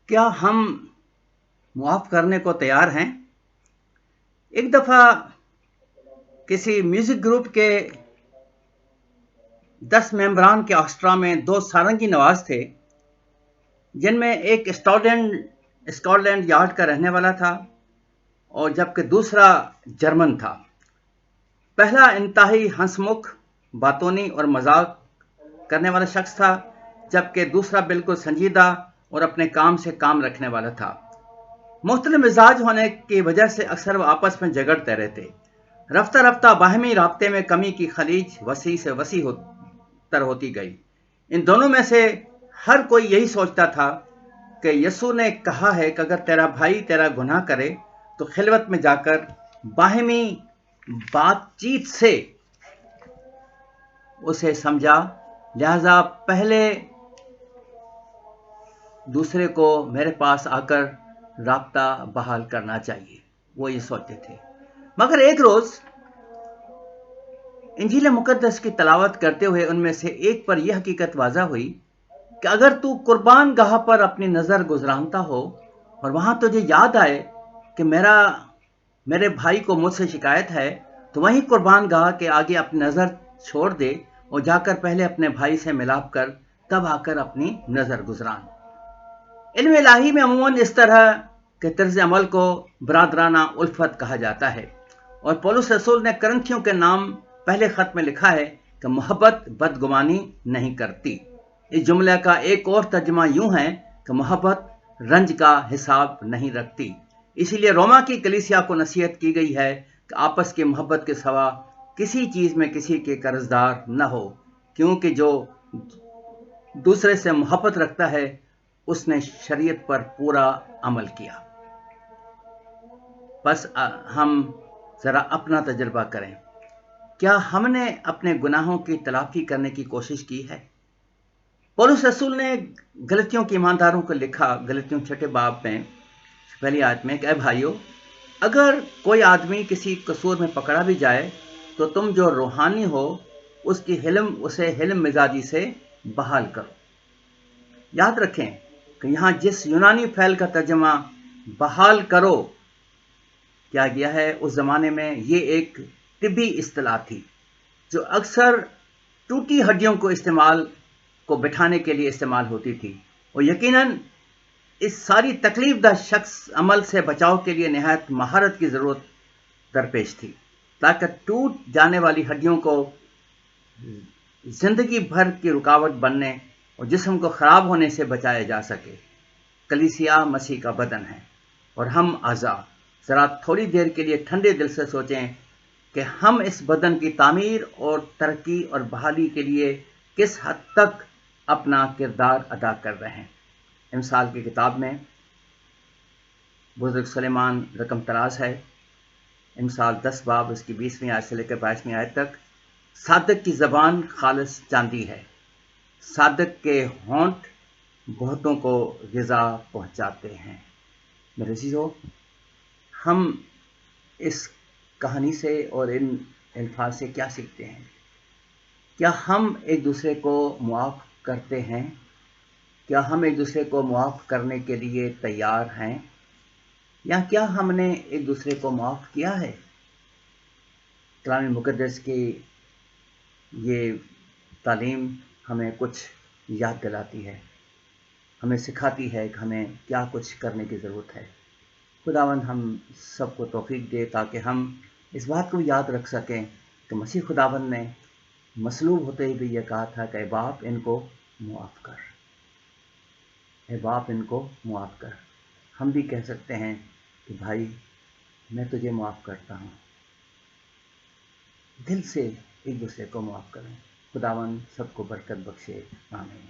کیا ہم معاف کرنے کو تیار ہیں؟ ایک دفعہ کسی میوزک گروپ کے 10 ممبران کے آرکسٹرا میں 2 سارنگی نواز تھے، جن میں ایک اسکاٹ لینڈ یارڈ کا رہنے والا تھا اور جبکہ دوسرا جرمن تھا۔ پہلا انتہائی ہنس مکھ، باتونی اور مذاق کرنے والا شخص تھا، جبکہ دوسرا بالکل سنجیدہ اور اپنے کام سے کام رکھنے والا تھا۔ مختلف مزاج ہونے کی وجہ سے اکثر وہ آپس میں جھگڑتے رہتے۔ رفتہ رفتہ باہمی رابطے میں کمی کی خلیج وسیع سے وسیع تر ہوتی گئی۔ ان دونوں میں سے ہر کوئی یہی سوچتا تھا کہ یسوع نے کہا ہے کہ اگر تیرا بھائی تیرا گناہ کرے تو خلوت میں جا کر باہمی بات چیت سے اسے سمجھا، لہذا پہلے دوسرے کو میرے پاس آ کر رابطہ بحال کرنا چاہیے، وہ یہ سوچتے تھے۔ مگر ایک روز انجیل مقدس کی تلاوت کرتے ہوئے ان میں سے ایک پر یہ حقیقت واضح ہوئی کہ اگر تو قربان گاہ پر اپنی نظر گزرانتا ہو اور وہاں تجھے یاد آئے کہ میرے بھائی کو مجھ سے شکایت ہے، تو وہیں قربان گاہ کے آگے اپنی نظر چھوڑ دے اور جا کر پہلے اپنے بھائی سے ملاپ کر تب آ کر اپنی نظر گزران۔ علم الہی میں عموماً اس طرح کے طرز عمل کو برادرانہ الفت کہا جاتا ہے، اور پولس رسول نے کرنتھیوں کے نام پہلے خط میں لکھا ہے کہ محبت بدگمانی نہیں کرتی۔ اس جملے کا ایک اور ترجمہ یوں ہے کہ محبت رنج کا حساب نہیں رکھتی۔ اسی لیے روما کی کلیسیا کو نصیحت کی گئی ہے کہ آپس کی محبت کے سوا کسی چیز میں کسی کے قرضدار نہ ہو، کیونکہ جو دوسرے سے محبت رکھتا ہے اس نے شریعت پر پورا عمل کیا۔ بس ہم ذرا اپنا تجربہ کریں، کیا ہم نے اپنے گناہوں کی تلافی کرنے کی کوشش کی ہے؟ پولس رسول نے غلطیوں کے ایمانداروں کو لکھا، غلطیوں 6 باب میں پہلی آیت میں کہ اے بھائیو، اگر کوئی آدمی کسی قصور میں پکڑا بھی جائے تو تم جو روحانی ہو اسے حلم مزاجی سے بحال کرو۔ یاد رکھیں کہ یہاں جس یونانی فعل کا ترجمہ بحال کرو کیا گیا ہے، اس زمانے میں یہ ایک طبی اصطلاح تھی جو اکثر ٹوٹی ہڈیوں کو بٹھانے کے لیے استعمال ہوتی تھی، اور یقیناً اس ساری تکلیف دہ شخص عمل سے بچاؤ کے لیے نہایت مہارت کی ضرورت درپیش تھی تاکہ ٹوٹ جانے والی ہڈیوں کو زندگی بھر کی رکاوٹ بننے اور جسم کو خراب ہونے سے بچایا جا سکے۔ کلیسیا مسیح کا بدن ہے اور ہم اعضاء۔ ذرا تھوڑی دیر کے لیے ٹھنڈے دل سے سوچیں کہ ہم اس بدن کی تعمیر اور ترقی اور بحالی کے لیے کس حد تک اپنا کردار ادا کر رہے ہیں۔ امثال کی کتاب میں بزرگ سلیمان رقم تراز ہے، امثال 10 باب اس کی 20ویں آیت سے لے کر 22ویں آیت تک۔ صادق کی زبان خالص چاندی ہے، صادق کے ہونٹ بہتوں کو غذا پہنچاتے ہیں۔ میرے عزیزو، ہم اس کہانی سے اور ان الفاظ سے کیا سیکھتے ہیں؟ کیا ہم ایک دوسرے کو معاف کرتے ہیں؟ کیا ہم ایک دوسرے کو معاف کرنے کے لیے تیار ہیں؟ یا کیا ہم نے ایک دوسرے کو معاف کیا ہے؟ کلام مقدس کی یہ تعلیم ہمیں کچھ یاد دلاتی ہے، ہمیں سکھاتی ہے کہ ہمیں کیا کچھ کرنے کی ضرورت ہے۔ خداوند ہم سب کو توفیق دے تاکہ ہم اس بات کو یاد رکھ سکیں کہ مسیح خداوند نے مصلوب ہوتے ہی بھی یہ کہا تھا کہ اے باپ ان کو معاف کر، اے باپ ان کو معاف کر۔ ہم بھی کہہ سکتے ہیں کہ بھائی میں تجھے معاف کرتا ہوں۔ دل سے ایک دوسرے کو معاف کریں۔ خداوند سب کو برکت بخشے، آمین۔